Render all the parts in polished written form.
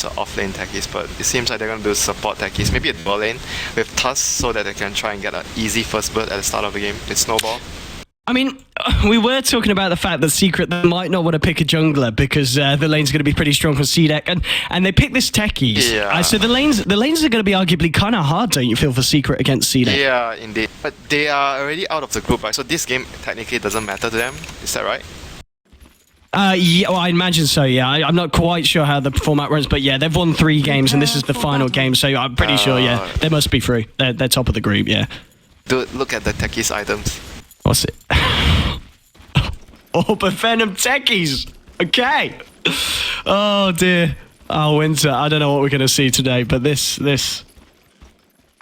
off-lane techies, but it seems like they're going to do support techies. Maybe a dual lane with Tusk so that they can try and get an easy first blood at the start of the game with Snowball. I mean, we were talking about the fact that Secret might not want to pick a jungler because the lane's going to be pretty strong for CDEC, and they picked this techies. Yeah. So the lanes are going to be arguably kind of hard, don't you feel, for Secret against CDEC? Yeah, indeed. But they are already out of the group, right? So this game technically doesn't matter to them. Is that right? Yeah, well, I imagine so, yeah. I'm not quite sure how the format runs, but yeah, they've won 3 games, and this is the final game, so I'm pretty sure, yeah, they must be through. They're top of the group, yeah. Dude, look at the techies items. What's it? Oh, but Venom techies! Okay! Oh, dear. Oh, Winter, I don't know what we're going to see today, but this...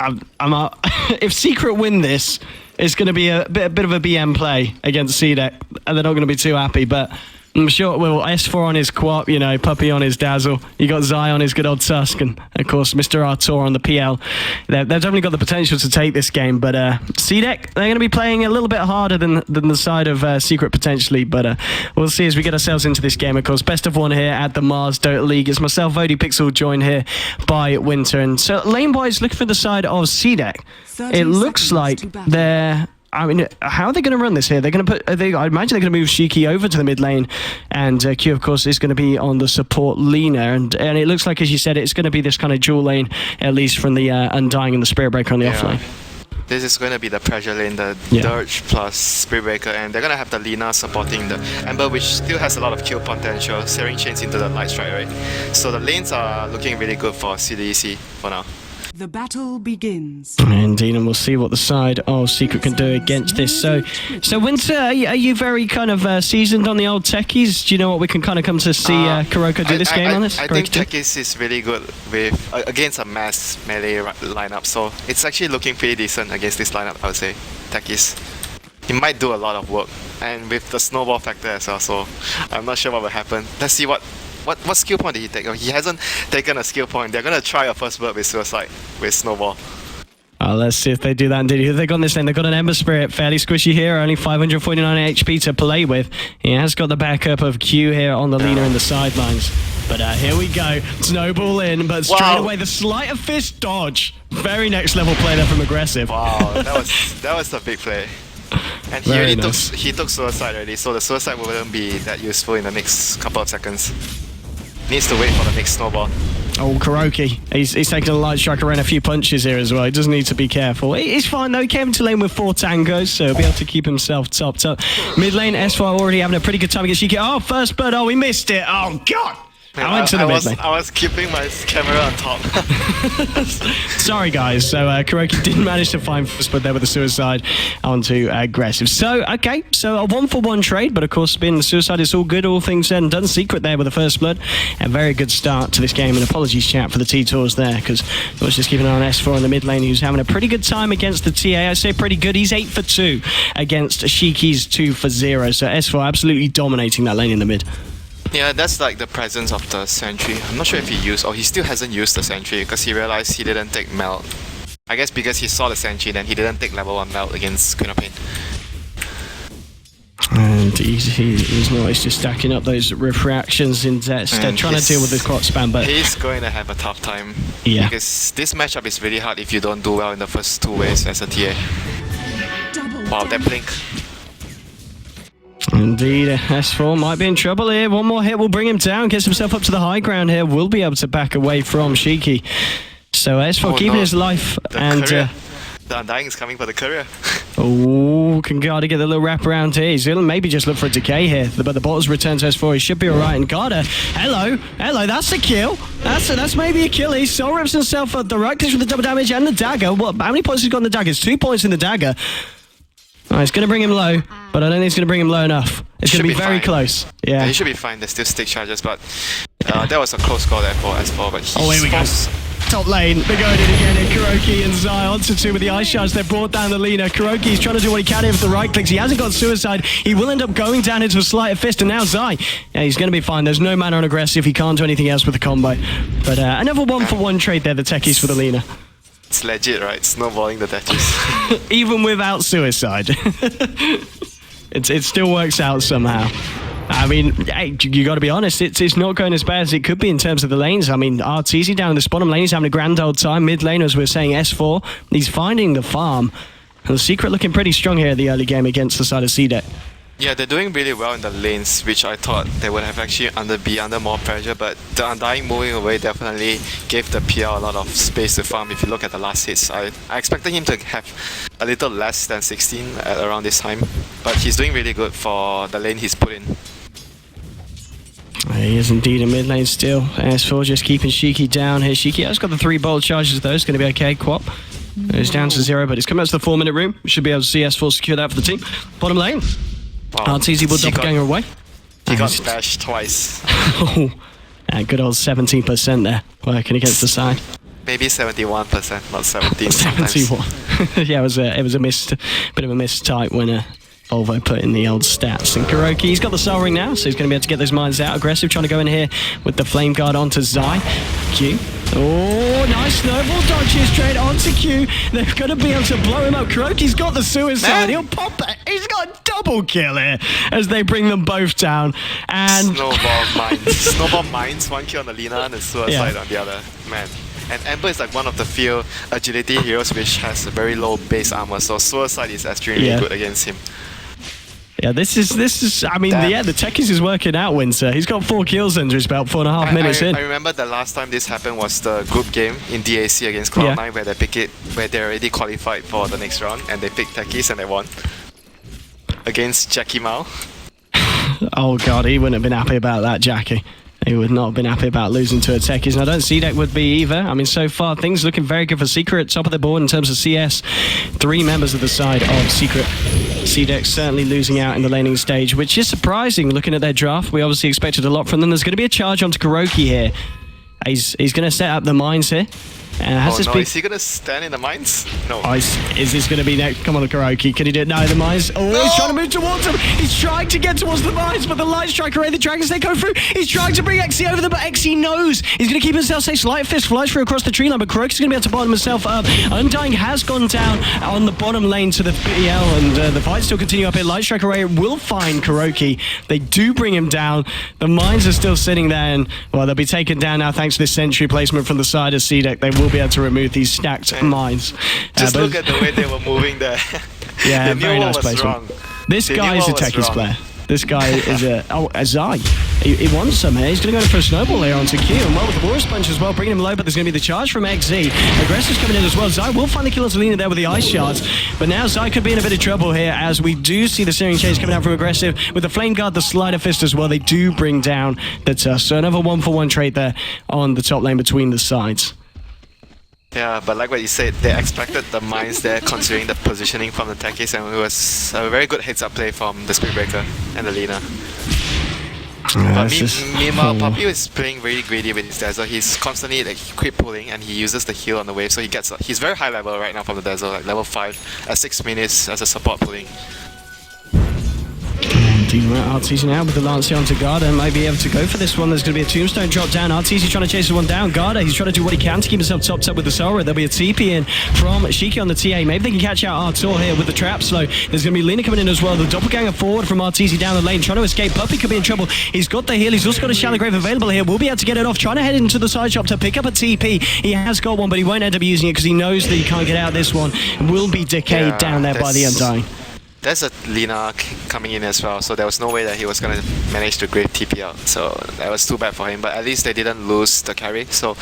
I'm out. If Secret win this, it's going to be a bit of a BM play against CDEC, and they're not going to be too happy, but I'm sure, well, S4 on his Quap, you know, Puppy on his Dazzle, you got Zai on his good old Tusk, and of course Mr. Artur on the PL. They've definitely got the potential to take this game, but CDEC, they're going to be playing a little bit harder than the side of Secret potentially, but we'll see as we get ourselves into this game. Of course, best of 1 here at the Mars Dota League. It's myself, Vodipixel, joined here by Winter, and so lane-wise, looking for the side of CDEC. It looks like they're... I mean, how are they going to run this here? They're going to put... I imagine they're going to move Shiki over to the mid lane, and Q, of course, is going to be on the support Lina, and it looks like, as you said, it's going to be this kind of dual lane, at least from the Undying and the Spirit Breaker on the offlane. This is going to be the pressure lane, the Dirge plus Spirit Breaker, and they're going to have the Lina supporting the Ember, which still has a lot of kill potential, Searing Chains into the Light Strike, right? So the lanes are looking really good for CDEC for now. The battle begins. Indeed, and we'll see what the side of Secret can do against this. So Winter, are you very kind of seasoned on the old techies? Do you know what we can kind of come to see Kuroko do this game on this? I think techies is really good with against a mass melee lineup, so it's actually looking pretty decent against this lineup, I would say. Techies. He might do a lot of work, and with the snowball factor as well, so I'm not sure what will happen. Let's see what skill point did he take? He hasn't taken a skill point. They're going to try a first blood with Suicide, with Snowball. Let's see if they do that indeed. Who have they got on this lane? They've got an Ember Spirit, fairly squishy here, only 549 HP to play with. He has got the backup of Q here on the Lina in the sidelines. But here we go. Snowball in, but straight away the Sleight of Fist dodge. Very next level play there from Aggressive. Wow, that was a big play. And he already took Suicide already, so the Suicide wouldn't be that useful in the next couple of seconds. Needs to wait for the next snowball. Oh, Kuroki. He's taking a light strike around a few punches here as well. He does need to be careful. He's fine though. He came into lane with 4 tangos, so he'll be able to keep himself topped up. Mid lane, S4 already having a pretty good time against Shiki. Oh, first blood. Oh, we missed it. Oh, God. I went to the mid lane. I was keeping my camera on top. Sorry, guys. So Kuroki didn't manage to find first blood there with the Suicide onto Aggressive. So, okay. So a 1-for-1 trade, but of course, being the Suicide, it's all good. All things said and done. Secret there with the first blood. A very good start to this game. And apologies, chat, for the T-Tours there, because I was just keeping an eye on S4 in the mid lane, who's having a pretty good time against the TA. I say pretty good. He's 8 for 2 against Shiki's 2 for 0. So S4 absolutely dominating that lane in the mid. Yeah, that's like the presence of the Sentry. I'm not sure if he used, or he still hasn't used the Sentry because he realized he didn't take Melt. I guess because he saw the Sentry, then he didn't take level 1 Melt against Queen of Pain. And he's always just stacking up those refractions instead, trying to deal with the crop spam. But he's going to have a tough time. Yeah. Because this matchup is really hard if you don't do well in the first 2 waves as a TA. Wow, that blink. Indeed, S4 might be in trouble here. One more hit will bring him down, gets himself up to the high ground here. Will be able to back away from Shiki. So S4 keeping his life. The Undying is coming for the courier. Oh, can Garda get the little wrap around here? He's gonna maybe just look for a decay here, but the bottle's returned to S4. He should be alright. And Garda, hello, that's a kill. That's maybe a kill. He soul rips himself at the right click with the double damage and the dagger. How many points has he got in the dagger? It's 2 points in the dagger. Oh, it's going to bring him low, but I don't think it's going to bring him low enough. It's going to be very close. Yeah, he should be fine. There's still stick charges, but that was a close call there for S4. But here we go. Top lane, they're going in again here. Kuroki and Zai onto 2 with the ice charge. They've brought down the Lina. Kuroki's trying to do what he can here with the right clicks. He hasn't got Suicide. He will end up going down into a Sleight of Fist, and now Zai, yeah, he's going to be fine. There's no mana on Aggressive. He can't do anything else with the combo. But another 1-for-1 trade there, the techies for the Lina. It's legit, right? Snowballing the techies. Even without Suicide. It still works out somehow. I mean, hey, you got to be honest. It's not going as bad as it could be in terms of the lanes. I mean, RTZ down in this bottom lane, he's having a grand old time. Mid lane, as we were saying, S4, he's finding the farm. And the Secret looking pretty strong here at the early game against the side of CDEC. Yeah, they're doing really well in the lanes, which I thought they would have actually be under more pressure, but the Undying moving away definitely gave the PR a lot of space to farm. If you look at the last hits, I expected him to have a little less than 16 at around this time, but he's doing really good for the lane he's put in. He is indeed in mid lane still. S4 just keeping Shiki down here. Shiki has got the 3 bolt charges though, it's going to be okay. Quap is down to 0, but it's coming out to the 4-minute room. We should be able to see S4 secure that for the team. Bottom lane. Wow. RTZ will doppelganger away. He got bashed twice. Oh, good old 17% there, working against the side. Maybe 71%, not 17. 71. Yeah, it was a bit of a missed type when Volvo put in the old stats. And Kuroki, he's got the Soul Ring now, so he's going to be able to get those mines out. Aggressive, trying to go in here with the Flame Guard onto Zai. Q. Oh, nice snowball dodges straight onto Q. They're going to be able to blow him up. Kuroki's got the suicide. Man. He'll pop it. He's got a double kill here as they bring them both down. And Snowball mines. Snowball mines, 1 kill on the Lina and the suicide on the other. Man. And Ember is like one of the few agility heroes which has a very low base armor, so suicide is extremely good against him. Yeah, this is. I mean, the Techies is working out, Winter. He's got 4 kills under his belt, 4.5 minutes in. I remember the last time this happened was the group game in DAC against Cloud9, where they already qualified for the next round, and they picked Techies and they won against Jackie Mao. Oh god, he wouldn't have been happy about that, Jackie. He would not have been happy about losing to a Techies, and I don't see that would be either. I mean, so far, things looking very good for Secret. Top of the board in terms of CS. 3 members of the side of Secret. CDEC certainly losing out in the laning stage, which is surprising looking at their draft. We obviously expected a lot from them. There's going to be a charge onto Kuroki here. He's going to set up the mines here. Is he going to stand in the mines? No. Oh, is this going to be next? Come on, Kuroki. Can he do it? No, the mines. Oh, no! He's trying to move towards them. He's trying to get towards the mines, but the Light Striker and the Dragons, they go through. He's trying to bring XE over them, but XE knows. He's going to keep himself safe. Light Fist flies through across the tree line, but Kuroki's going to be able to bottom himself up. Undying has gone down on the bottom lane to the BL, and the fight still continue up here. Light Striker will find Kuroki. They do bring him down. The mines are still sitting there, and, well, they'll be taken down now thanks to this sentry placement from the side of CDEC. They will be able to remove these stacked mines. Just look at the way they were moving there. Yeah, very nice placement. This guy is a Techies player. This guy is a Zai. He wants some here. He's going to go for a snowball here onto Q. And well, with the Boris Punch as well, bringing him low, but there's going to be the charge from XZ. Aggressive's coming in as well. Zai will find the kill on Selena there with the ice shards. But now Zai could be in a bit of trouble here as we do see the Searing Chase coming out from Aggressive. With the Flame Guard, the Slider Fist as well. They do bring down the Tusk. So another 1-for-1 trade there on the top lane between the sides. Yeah, but like what you said, they expected the mines there considering the positioning from the Techies, and it was a very good heads-up play from the Speedbreaker and the Lina. But meanwhile, Poppy is playing very greedy with his Dazzle. He's constantly like creep pulling and he uses the heal on the wave, so he's very high level right now from the Dazzle, like level 5 at 6 minutes as a support pulling. RTZ now with the Lance onto Garda, might be able to go for this one. There's going to be a tombstone drop down. RTZ trying to chase this one down. Garda, he's trying to do what he can to keep himself topped up with the Sora. There'll be a TP in from Shiki on the TA. Maybe they can catch out Artur here with the trap slow. There's going to be Lina coming in as well. The doppelganger forward from RTZ down the lane, trying to escape. Puppy could be in trouble. He's got the heal. He's also got a shallow grave available here. We'll be able to get it off. Trying to head into the side shop to pick up a TP. He has got one, but he won't end up using it because he knows that he can't get out of this one. Will be decayed down there by the Undying. There's a Lina coming in as well, so there was no way that he was going to manage to grave TP out. So that was too bad for him, but at least they didn't lose the carry. So,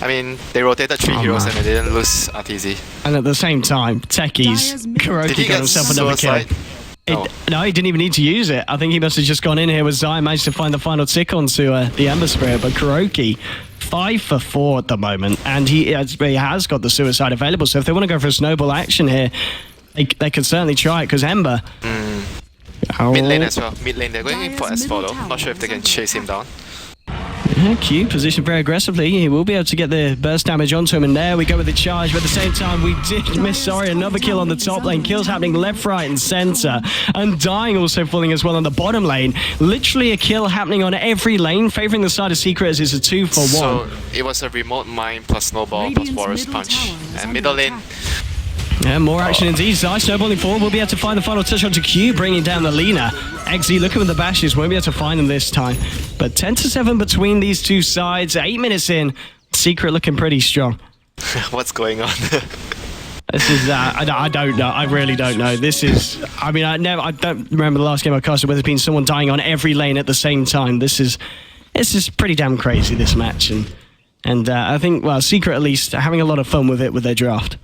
I mean, they rotated 3 heroes and they didn't lose RTZ. And at the same time, Techies, Kuroki got himself another kill. No, he didn't even need to use it. I think he must have just gone in here with Zai, managed to find the final tick onto the Ember Spirit, but Kuroki 5 for 4 at the moment, and he has got the suicide available, so if they want to go for a snowball action here, they could certainly try it, because Ember... Mid lane as well. Mid lane, they're going in for S4 though. Not sure if they can chase him down. Q positioned very aggressively. He will be able to get the burst damage onto him, and there we go with the charge. But at the same time, we did miss, another kill on the top lane. Kills happening left, right, and center. Undying also falling as well on the bottom lane. Literally a kill happening on every lane, favoring the side of Secret as it's a 2-for-1. So it was a remote mine plus snowball plus Boris Punch. And middle lane, And more action indeed. Zai snowballing forward. Will be able to find the final touch onto Q, bringing down the Lina. XZ looking with the bashes. Won't be able to find them this time. But 10-7 between these two sides. 8 minutes in. Secret looking pretty strong. What's going on? This is, I don't know. I really don't know. This is, I mean, I don't remember the last game I casted where there's been someone dying on every lane at the same time. This is pretty damn crazy, this match. And I think, well, Secret at least having a lot of fun with it with their draft.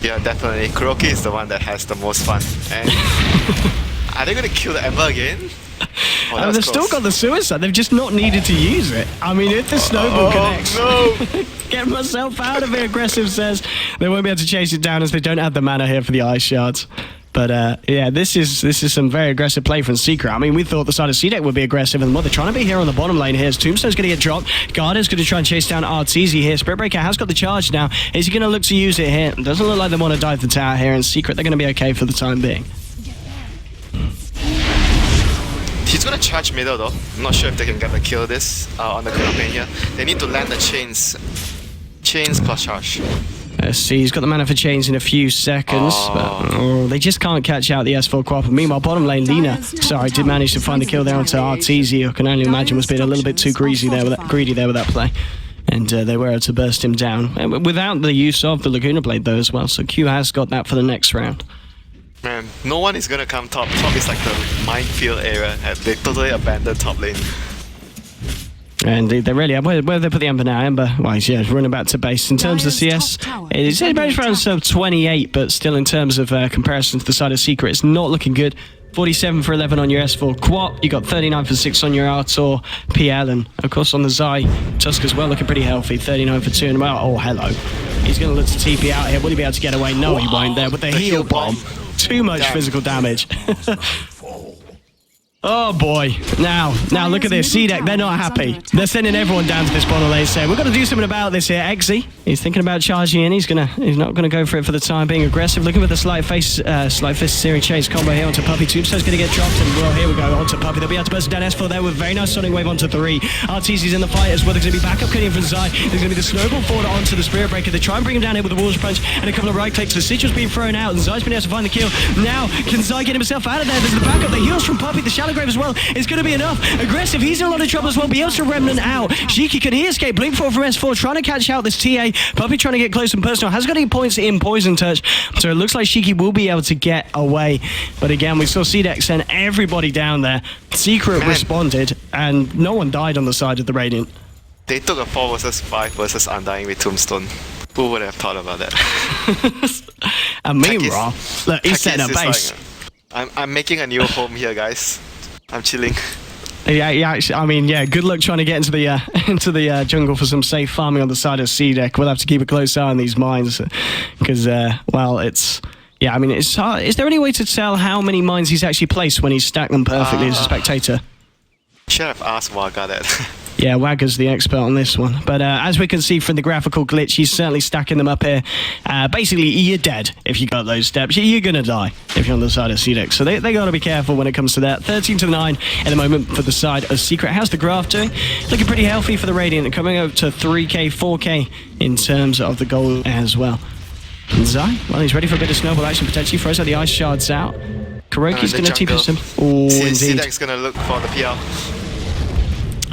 Yeah, definitely. Kuroki is the one that has the most fun. And are they going to kill the Ember again? Oh, they've still got the suicide. They've just not needed to use it. I mean, if the snowball connects, no. Get myself out of here. Aggressive says they won't be able to chase it down as they don't have the mana here for the ice shards. But yeah, this is some very aggressive play from Secret. I mean, we thought the side of CDEC would be aggressive, and what they're trying to be here on the bottom lane here is Tombstone's going to get dropped. Garda's going to try and chase down Arteezy here. Spiritbreaker has got the charge now. Is he going to look to use it here? Doesn't look like they want to dive the tower here, and Secret, they're going to be okay for the time being. He's going to charge middle though. I'm not sure if they can get the kill this on the campaign here. They need to land the chains plus charge. Let's see, he's got the mana for chains in a few seconds, but they just can't catch out the S4 Quap. Meanwhile, bottom lane, Lina, sorry, did manage to find the kill there onto Arteezy, who can only imagine was being a little bit too greedy there with that play. And they were able to burst him down, without the use of the Laguna Blade though as well, so Q has got that for the next round. Man, no one is gonna come top. Top is like the minefield area, and they totally abandoned top lane. And they really have. Where they put the Ember now? Ember, well, he's running back to base. In terms of CS, it's around sub 28, but still in terms of comparison to the side of Secret, it's not looking good. 47 for 11 on your S4 Quap. You got 39 for 6 on your Artor PL, and of course on the Zai, Tusk as well, looking pretty healthy. 39 for 2 and well. Oh, hello. He's going to look to TP out here. Will he be able to get away? No, he won't there. With the heal bomb. Too much physical damage. Oh boy. Now look at this. CDEC, they're not happy. They're sending everyone down to this bottom lane saying, we've got to do something about this here. XZ, he's thinking about charging in. He's not gonna go for it for the time being. Aggressive, looking with the slight fist searing chase combo here onto Puppey. Tombstone's gonna get dropped, and well, here we go onto Puppey. They'll be able to burst down S4 there with a very nice Sonic Wave onto 3. Arteezy's in the fight as well. There's gonna be backup coming in from Zai. There's gonna be the snowball forward onto the Spirit Breaker. They try and bring him down here with the Walls Punch and a couple of right clicks. The Citrus being thrown out, and Zai's been able to find the kill. Now, can Zai get himself out of there? There's the backup. The heals from Puppey, the Shallow Grave as well. It's going to be enough. Aggressive, he's in a lot of trouble as well. Be able to remnant out. Shiki, can he escape? Blink 4 from S4, trying to catch out this TA. Puppey trying to get close and personal. Has got any points in Poison Touch, so it looks like Shiki will be able to get away. But again, we saw CDEC send everybody down there. Secret responded, and no one died on the side of the Radiant. They took a 4 versus 5 versus Undying with Tombstone. Who would have thought about that? And meanwhile, look, he's setting up base. Like, I'm making a new home here, guys. I'm chilling. Yeah, actually, I mean, yeah, good luck trying to get into the jungle for some safe farming on the side of CDEC. We'll have to keep a close eye on these mines because, well, it's... Yeah, I mean, it's hard. Is there any way to tell how many mines he's actually placed when he's stacked them perfectly as a spectator? Should have asked Waga that. Yeah, Wagger's the expert on this one. But as we can see from the graphical glitch, he's certainly stacking them up here. Basically, you're dead if you got those steps. You're going to die if you're on the side of CDEC. So they got to be careful when it comes to that. 13-9 at the moment for the side of Secret. How's the graph doing? Looking pretty healthy for the Radiant. Coming up to 3k, 4k in terms of the goal as well. And Zai, well, he's ready for a bit of snowball action potentially. Throws out the ice shards out. Kuroki's going to TP some. Oh, indeed. CDEC's going to look for the PL.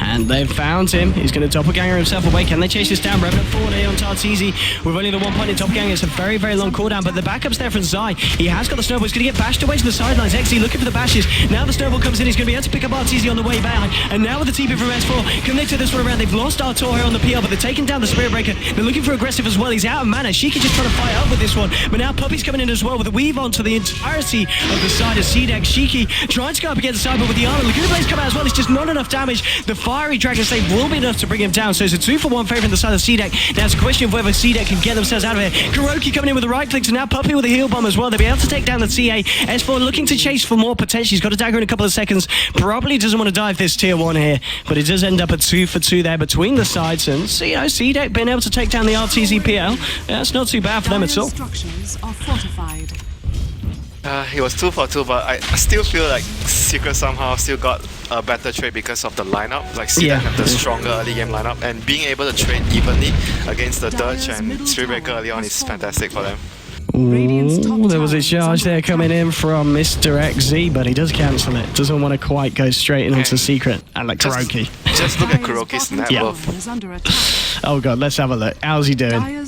And they've found him. He's going to doppelganger himself away. Can they chase this down? Revenant forward here on Arteezy. With only the 1 point in doppelganger. It's a very, very long cooldown, but the backup's there from Zai. He has got the snowball. He's going to get bashed away to the sidelines. XZ looking for the bashes. Now the snowball comes in. He's going to be able to pick up Arteezy on the way back. And now with the TP from S4, can they turn this one around? They've lost Artor here on the PL, but they're taking down the Spirit Breaker. They're looking for aggressive as well. He's out of mana. Shiki just trying to fight up with this one. But now Puppey's coming in as well with a weave onto the entirety of the side of CDEC. Shiki trying to go up against the side, but with the armor, Laguna Blade's coming out as well. It's just not enough damage. The fiery Dragon Slave will be enough to bring him down. So it's a 2-for-1 favouring the side of CDEC. Now it's a question of whether CDEC can get themselves out of here. Kuroki coming in with the right clicks, and now Puppey with a heal bomb as well. They'll be able to take down the TA. S4 looking to chase for more potential. He's got a dagger in a couple of seconds. Probably doesn't want to dive this tier 1 here, but it does end up a 2-for-2 there between the sides. And so, you know, CDEC being able to take down the RTZ PL. Yeah, that's not too bad for them at all. Structures are fortified. He was 2-for-2, but I still feel like Secret somehow still got a better trade because of the lineup. Like CDEC have the stronger early game lineup, and being able to trade evenly against the Dutch and Spiritbreaker early on is fantastic for them. Ooh, there was a charge there coming in from Mr. XZ, but he does cancel it. Doesn't want to quite go straight in onto Secret. And like Kuroki. Just look at Kuroki's net worth. Oh god, let's have a look. How's he doing? Yeah,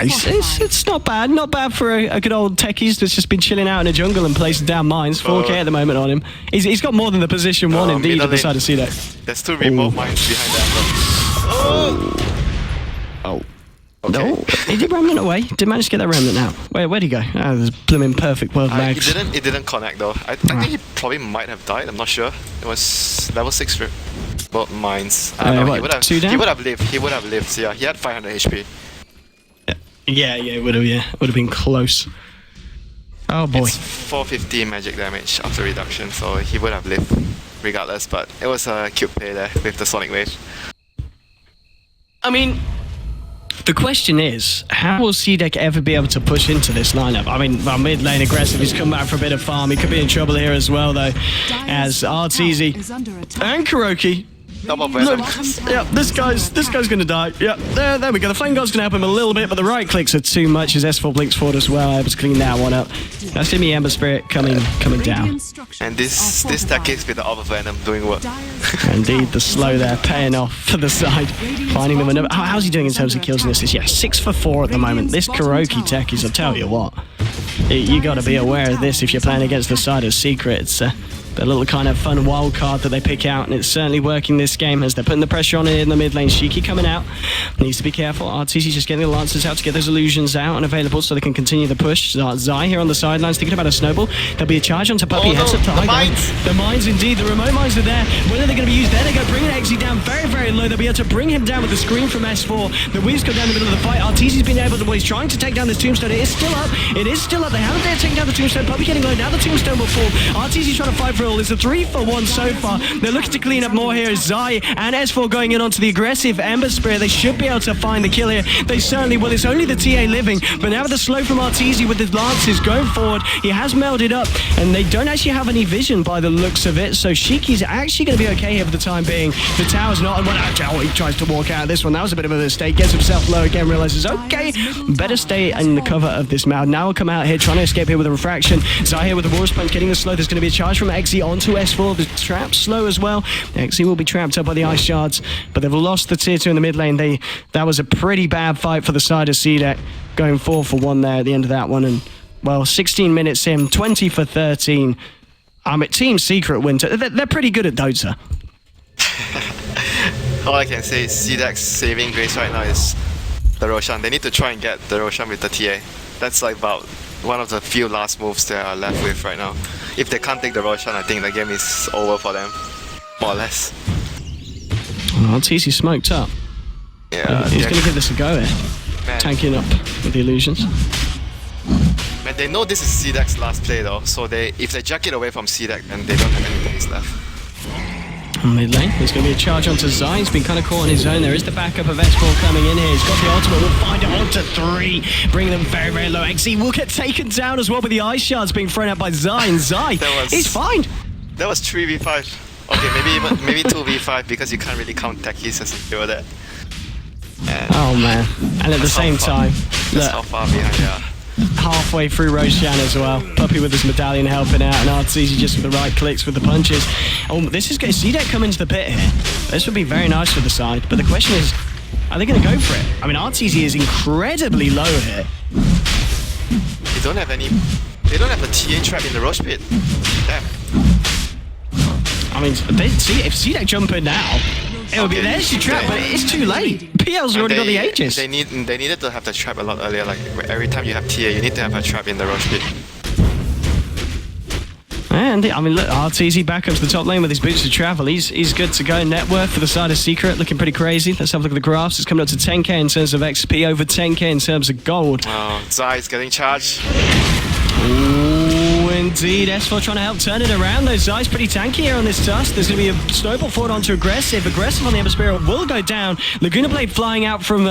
it's not bad. Not bad for a good old techies that's just been chilling out in the jungle and placing down mines. 4k at the moment on him. He's got more than the position 1 indeed on the side of CDEC. There's 2 remote mines behind that. Oh. Okay. No, he did remnant away. Did manage to get that remnant out. Where'd he go? Oh, there's blooming perfect world mags. It didn't connect though. I think he probably might have died. I'm not sure. It was level 6 remote mines. What, he would have. 2 down? He would have lived. He would have lived. Yeah, he had 500 HP. Yeah, it would have. Yeah, would have been close. Oh boy. It's 450 magic damage after reduction, so he would have lived regardless. But it was a cute play there with the Sonic Wave. I mean, the question is, how will CDEC ever be able to push into this lineup? I mean, well, mid lane aggressive, he's come back for a bit of farm. He could be in trouble here as well, though, as Arteezy and Kuroki. Look, yeah, this guy's gonna die. Yeah, there we go. The Flame God's gonna help him a little bit, but the right clicks are too much as S4 blinks forward as well. Able to clean that one up. That's gonna be Ember Spirit coming down. And this tactics with the Orb of Venom doing work. Indeed, the slow there paying off for the side. Finding them another. How's he doing in terms of kills and assists? Yeah, 6 for 4 at the moment. This Kuroki tech is, I'll tell you what. You gotta be aware of this if you're playing against the side of Secret. It's a little kind of fun wild card that they pick out, and it's certainly working this game as they're putting the pressure on it in the mid lane. Shiki coming out, needs to be careful. Arteezy just getting the Lancers out to get those illusions out and available so they can continue the push. Zai here on the sidelines thinking about a snowball. There'll be a charge onto Puppey. Heads up to high ground. The mines indeed, the remote mines are there. When are they going to be used? There they go, bringing XZ down very, very low. They'll be able to bring him down with the screen from S4. The Weaves go down the middle of the fight. Arteezy's been able to, well, he's trying to take down this tombstone. It is still up. It is still up. They haven't dared taken down the tombstone. Puppey getting low. Now the tombstone will fall. Arteezy's trying to fight for it all. It's a 3-for-1 so far. They're looking to clean up more here. Zai and S4 going in onto the aggressive Ember Spirit. They should be able to find the kill here. They certainly will. It's only the TA living, but now with the slow from Arteezy with the Lances going forward, he has melded up, and they don't actually have any vision by the looks of it, so Shiki's actually going to be okay here for the time being. The tower's not, and he tries to walk out of this one. That was a bit of a mistake. Gets himself low again, realizes, okay, better stay in the cover of this mound. Now we'll come out here, trying to escape here with a refraction. Zai here with the War's Punch, getting the slow. There's going to be a charge from XZ onto S4. The trap slow as well. XZ will be trapped up by the ice shards, but they've lost the tier 2 in the mid lane. That was a pretty bad fight for the side of CDEC, going 4 for 1 there at the end of that one. And well, 16 minutes in, 20 for 13. Team Secret Winter, they're pretty good at Dota. All I can say is CDEC's saving grace right now is the Roshan. They need to try and get the Roshan with the TA. That's like about one of the few last moves they are left with right now. If they can't take the Roshan, I think the game is over for them, more or less. Oh, TC smoked up. Yeah, he's going to give this a go here. Man. Tanking up with the illusions. Man, they know this is CDEC's last play though, so if they jack it away from CDEC, then they don't have any plays left. Mid lane, there's going to be a charge onto Zai. He's been kind of caught on his own. There is the backup of S4 coming in here. He's got the ultimate. We'll find it onto 3. Bringing them very, very low. XZ will get taken down as well with the ice shards being thrown out by Zai. And Zai, he's fine. That was 3v5. Okay, maybe 2v5 because you can't really count techies as a hero there. Oh man. And at the same time, that's how far behind they are. Halfway through Roshan as well. Puppey with his medallion helping out, and Arteezy just with the right clicks with the punches. Oh, this is going to see that come into the pit here. This would be very nice for the side, but the question is, are they going to go for it? I mean, Arteezy is incredibly low here. They don't have a TA trap in the Roche pit. Damn. I mean, if CDEC jump in now, it would be there's your trap, but it's too late. PL's already got the Aegis. They needed to have the trap a lot earlier. Like every time you have TA, you need to have a trap in the Roche pit. And I mean, look, Arteezy back up to the top lane with his boots of travel. He's good to go. Net worth for the side of Secret looking pretty crazy. Let's have a look at the graphs. It's coming up to 10k in terms of XP, over 10k in terms of gold. Oh, Zai's getting charged. Ooh, indeed. S4 trying to help turn it around. Those Zai's pretty tanky here on this Tusk. There's going to be a snowball forward onto aggressive. Aggressive on the Ember Spirit will go down. Laguna Blade flying out from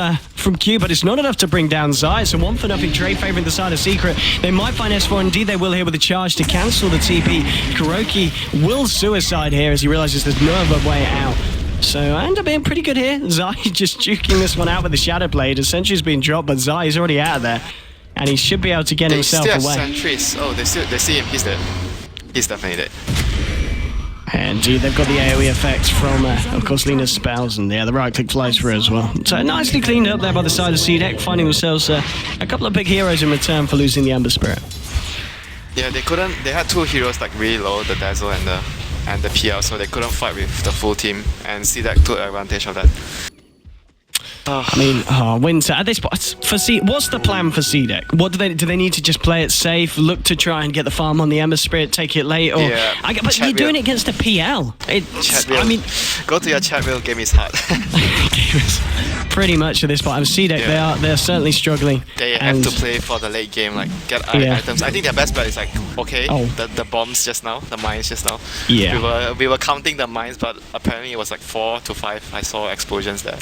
Q, but it's not enough to bring down Zai. So 1-for-0 trade favouring the side of Secret. They might find S4. Indeed, they will here with a charge to cancel the TP. Kuroki will suicide here as he realises there's no other way out. So I end up being pretty good here. Zai just juking this one out with the Shadow Blade. Essentially, has been dropped, but Zai is already out of there. and he should be able to get They himself still have away. sentries. Oh, they see him. He's dead. He's definitely dead. And they've got the AoE effect from, of course, Lena's spells, and yeah, the right-click flies through as well. So nicely cleaned up there by the side of CDEC, finding themselves a couple of big heroes in return for losing the Ember Spirit. Yeah, they couldn't. They had 2 heroes like really low, the Dazzle and the PL, so they couldn't fight with the full team, and CDEC took advantage of that. I mean, Winter at this point for what's the plan for CDEC? What do they need to just play it safe, look to try and get the farm on the Ember Spirit, take it late, or Yeah, but you're doing it against a PL. I mean, go to your chat wheel, game is hard. pretty much at this point. CDEC, they're certainly struggling. They have to play for the late game, like get items. I think their best bet is like the bombs just now, the mines just now. Yeah, we were counting the mines, but apparently it was like 4 to 5. I saw explosions there.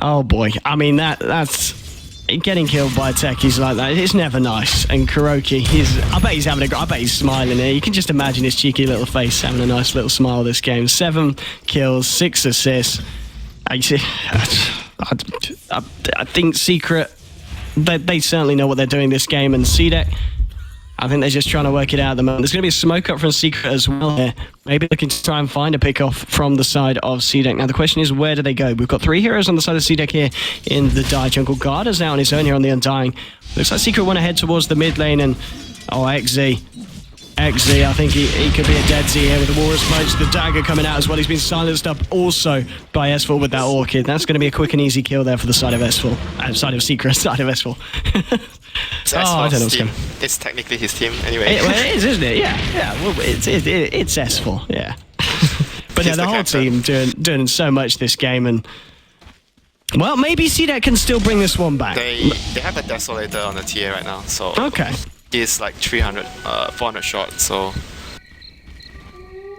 Oh boy, I mean that's getting killed by techies like that. It's never nice. And Kuroki, I bet he's smiling here. You can just imagine his cheeky little face having a nice little smile this game. 7 kills, 6 assists. I think Secret, they certainly know what they're doing this game, and CDEC, I think they're just trying to work it out at the moment. There's going to be a smoke up from Secret as well here. Maybe looking to try and find a pick off from the side of CDEC. Now the question is, where do they go? We've got 3 heroes on the side of CDEC here in the Dire Jungle. Guard is out on his own here on the Undying. Looks like Secret want to head towards the mid lane, and XZ, I think he could be a dead Z here with the Walrus Punch, the dagger coming out as well. He's been silenced up also by S4 with that Orchid. That's going to be a quick and easy kill there for the side of S4. Side of Secret, side of S4. It's S4's team. It's technically his team anyway. It is, isn't it? Yeah. Well, it's S4, yeah. But yeah, the whole team doing so much this game, and well, maybe CDEC can still bring this one back. They have a Desolator on the TA right now, so okay. He's like 400 short, so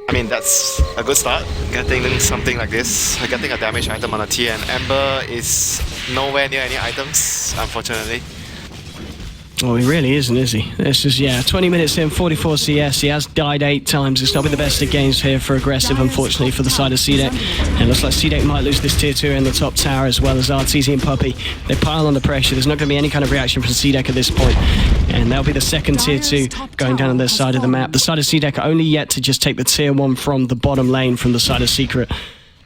I mean that's a good start. Getting something like this, getting a damage item on a TA, and Ember is nowhere near any items, unfortunately. Well, he really isn't, is he? This is, 20 minutes in, 44 CS. He has died 8 times. It's not been the best of games here for Aggressive, unfortunately, for the side of CDEC. And it looks like CDEC might lose this tier 2 in the top tower, as well as RTZ and Puppy. They pile on the pressure. There's not going to be any kind of reaction from CDEC at this point. And that'll be the second tier 2 going down on their side of the map. The side of CDEC are only yet to just take the tier 1 from the bottom lane from the side of Secret.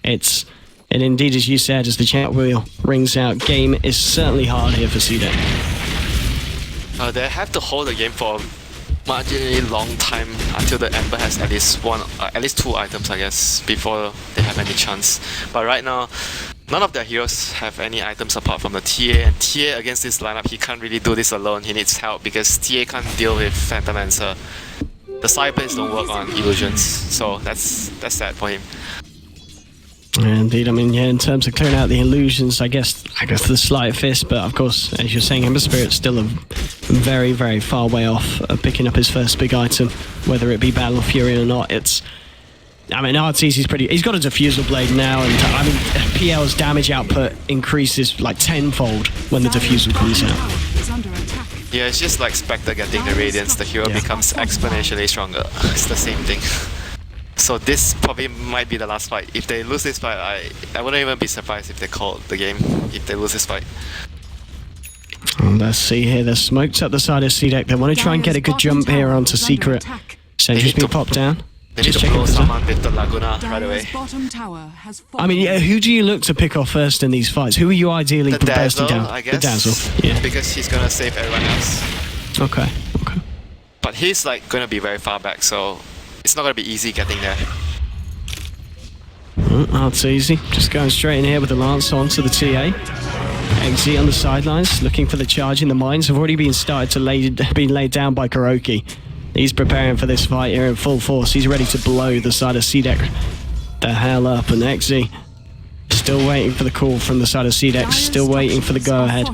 And indeed, as you said, as the chat wheel rings out, game is certainly hard here for CDEC. They have to hold the game for a marginally long time until the Ember has at least 2 items, I guess, before they have any chance. But right now, none of their heroes have any items apart from the TA, and TA against this lineup, he can't really do this alone. He needs help because TA can't deal with Phantom Lancer. The side plays don't work on illusions, so that's sad for him. Indeed, I mean, in terms of clearing out the illusions, I guess the Sleight of Fist, but of course, as you're saying, Ember Spirit's still a very, very far way off of picking up his first big item, whether it be Battle Fury or not. RTZ's he's got a Diffusal Blade now, and I mean, PL's damage output increases like tenfold when the Diffusal comes out. Yeah, it's just like Spectre getting the Radiance, the hero becomes exponentially stronger. It's the same thing. So this probably might be the last fight. If they lose this fight, I wouldn't even be surprised if they called the game, if they lose this fight. Let's see here, they're smoked up the side of CDEC. They want to try and get a good jump here onto Secret. Sentry's been popped down. They need to blow someone with the Laguna right away. I mean, who do you look to pick off first in these fights? Who are you ideally bursting down? I guess. The Dazzle, yeah. Because he's gonna save everyone else. Okay. But he's like gonna be very far back, so it's not gonna be easy getting there. That's easy. Just going straight in here with the Lance onto the TA. XZ on the sidelines, looking for the charge in the mines. Have already been laid down by Kuroki. He's preparing for this fight here in full force. He's ready to blow the side of CDEC the hell up. And XZ still waiting for the call from the side of CDEC, still waiting for the go-ahead.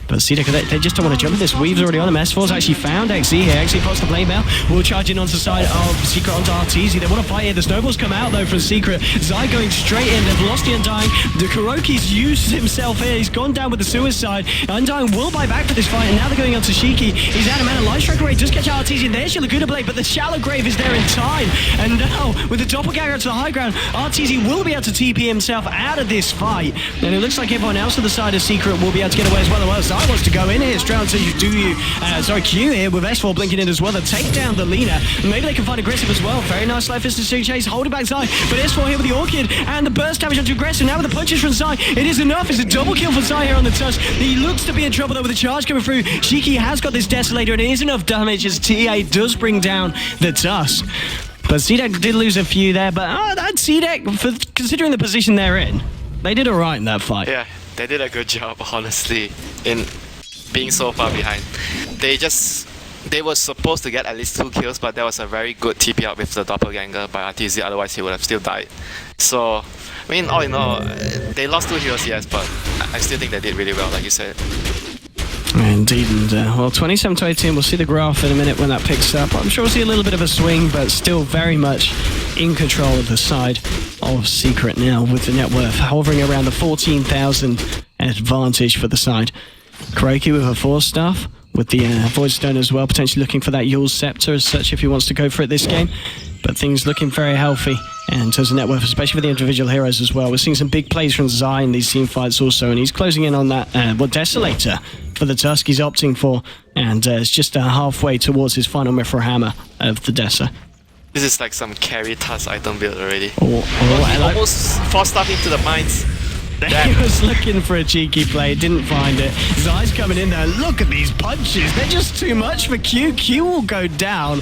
But CDEC, they just don't want to jump in this. Weave's already on him. S4's actually found XZ here. XZ pops the blade bell. Will charge in onto the side of Secret onto RTZ. They want to fight here. The snowballs come out though from Secret. Zai going straight in. They've lost the Undying. The Kuroki's used himself here. He's gone down with the suicide. Undying will buy back for this fight, and now they're going on to Shiki. He's out of mana. Light Strike Array does catch RTZ. There's your Laguna Blade, but the Shallow Grave is there in time. And now, with the Doppelganger to the high ground, RTZ will be able to TP himself out of this fight. And it looks like everyone else on the side of Secret will be able to get away as well. Zai Sky wants to go in here. Straight on to Q here with S4 blinking in as well. They take down the leader. Maybe they can find Aggressive as well. Very nice life is to chase, holding back Zai. But S4 here with the Orchid and the burst damage onto Aggressive. Now with the punches from Zai, it is enough. It's a double kill for Zai here on the Tusk. He looks to be in trouble though with the charge coming through. Shiki has got this Desolator and it is enough damage as TA does bring down the Tusk. But CDEC did lose a few there, but that CDEC, for considering the position they're in, they did alright in that fight. Yeah, they did a good job, honestly, in being so far behind. They were supposed to get at least 2 kills, but there was a very good TP out with the doppelganger by RTZ, otherwise he would have still died. So, I mean, all in all, they lost 2 heroes, yes, but I still think they did really well, like you said. Indeed, and well, 27 to 18, we'll see the graph in a minute when that picks up. I'm sure we'll see a little bit of a swing, but still very much in control of the side of Secret now, with the net worth hovering around the 14,000 advantage for the side. Kuroki with a 4-staff, with the Void Stone as well, potentially looking for that Yule's Scepter as such if he wants to go for it this game. But things looking very healthy in terms of net worth, especially for the individual heroes as well. We're seeing some big plays from Zai in these team fights also, and he's closing in on that Desolator for the Tusk he's opting for, and it's just halfway towards his final Mithril Hammer of the Dessa. This is like some carry Tusk item build already. And almost 4-staff into the mines. He was looking for a cheeky play, didn't find it. Zai's coming in there. Look at these punches. They're just too much for Q. Q will go down.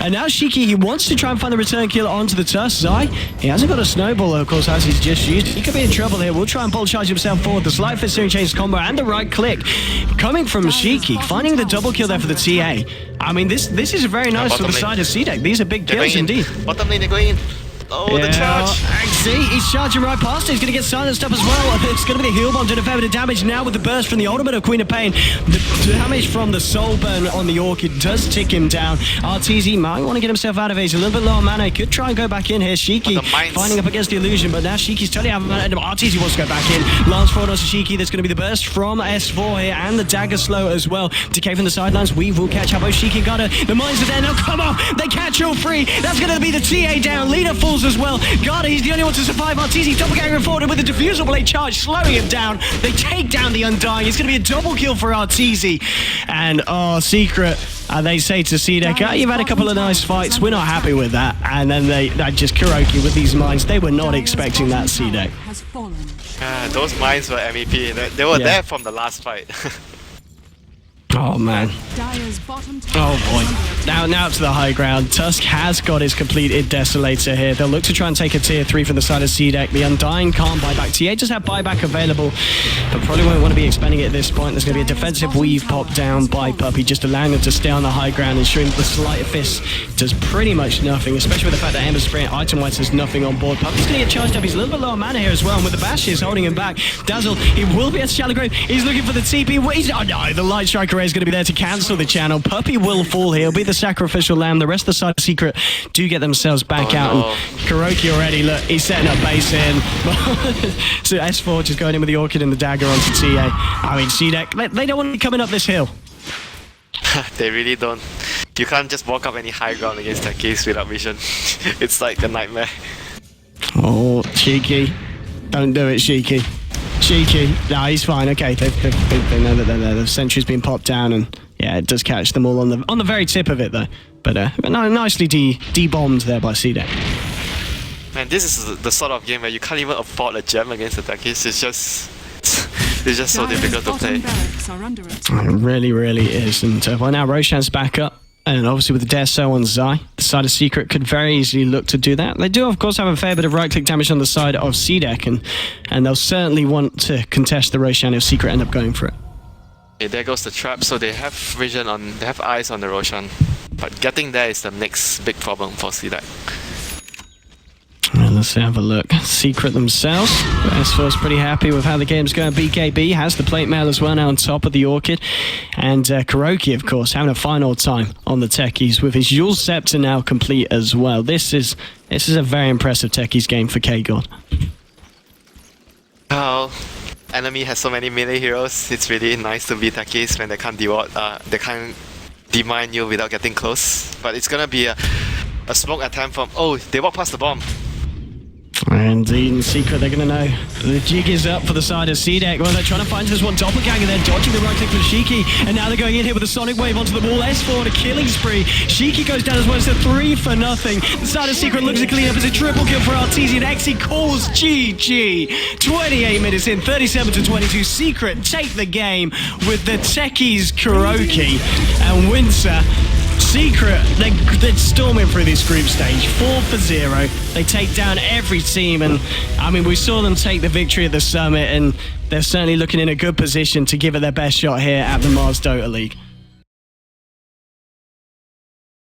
And now Shiki, he wants to try and find the return kill onto the Tusk. Zai, he hasn't got a snowball, of course, as he's just used. He could be in trouble here. We'll try and pull charge himself forward. The slight fist searing change combo and the right click coming from Shiki, finding the double kill there for the TA. I mean, this is very nice for the side of CDEC. These are big kills indeed. Bottom lane, they're going in. Oh, yeah, the charge! See, he's charging right past it. He's going to get silenced up as well. It's going to be the heal bomb doing a fair bit of damage now with the burst from the ultimate of Queen of Pain. The damage from the soul burn on the Orchid does tick him down. RTZ might want to get himself out of it. He's a little bit low on mana. He could try and go back in here. Shiki finding up against the illusion, but now Shiki's totally out of mana. RTZ wants to go back in. Lance forward onto Shiki. There's going to be the burst from S4 here and the dagger slow as well. Decay from the sidelines. Weave will catch up. Oh, Shiki got her. The mines are there now. Come on! They catch all three. That's going to be the TA down. Leader falls as well. Got it. He's the only one to survive. RTZ doppelganger forward with the diffusal blade charge, slowing him down. They take down the Undying. It's going to be a double kill for RTZ. And Secret, they say to CDEC, you've had a couple of nice fights. We're not happy with that. And then they just Kuroki with these mines. They were not expecting that, CDEC. Those mines were MEP. They were there from the last fight. Oh man. Oh boy. Now to the high ground. Tusk has got his completed Desolator here. They'll look to try and take a tier 3 from the side of CDEC. The Undying can't buy back. TA does have buyback available, but probably won't want to be expending it at this point. There's going to be a defensive weave pop down by Puppy, just allowing them to stay on the high ground, ensuring that the Sleight of Fist does pretty much nothing, especially with the fact that Ember Spray item-wise has nothing on board. Puppy's going to get charged up. He's a little bit low on mana here as well, and with the Bashes holding him back. Dazzle, he will be at Shallow Grave. He's looking for the TP. Oh no, the Light Striker Ray is going to be there to cancel the channel. Puppy will fall here. He'll be the sacrificial lamb. The rest of the side of Secret do get themselves back out. No. And Kuroki already, look, he's setting up base in. So S4 just going in with the Orchid and the dagger onto TA. I mean, CDEC, they don't want to be coming up this hill. They really don't. You can't just walk up any high ground against that case without vision. It's like a nightmare. Oh, Cheeky. Don't do it, Cheeky. Cheeky. Nah, he's fine. Okay, they know that the sentry's been popped down, and yeah, it does catch them all on the very tip of it though. But no, nicely de-bombed there by CDEC. Man, this is the sort of game where you can't even afford a gem against the techies. It's just so difficult to play. It really, really is. And well, now Roshan's back up. And obviously with the Deso on Zai, the side of Secret could very easily look to do that. They do, of course, have a fair bit of right-click damage on the side of CDEC, and they'll certainly want to contest the Roshan if Secret end up going for it. Okay, there goes the trap. So they have vision on, they have eyes on the Roshan, but getting there is the next big problem for CDEC. Well, let's have a look. Secret themselves. S4's pretty happy with how the game's going. BKB has the plate mail as well now on top of the Orchid. And Kuroki, of course, having a final time on the techies with his Yule's Scepter now complete as well. This is a very impressive techies game for K-God. Oh, enemy has so many melee heroes. It's really nice to beat techies when they can't demine you without getting close. But it's gonna be a smoke attempt from... Oh, they walk past the bomb. And Indeed, and Secret, they're going to know. The jig is up for the side of CDEC. Well, they're trying to find this one doppelganger. They're dodging the right click from Shiki, and now they're going in here with a Sonic Wave onto the wall. S4 and a killing spree. Shiki goes down as well. It's a 3 for nothing. The side of Secret looks to clean up. It's a triple kill for Artesian. Exi calls GG. 28 minutes in, 37-22. Secret take the game with the Techies Kuroki, and Winter. Secret, they're storming through this group stage, 4-0. They take down every team, and I mean, we saw them take the victory at the summit, and they're certainly looking in a good position to give it their best shot here at the Mars Dota League.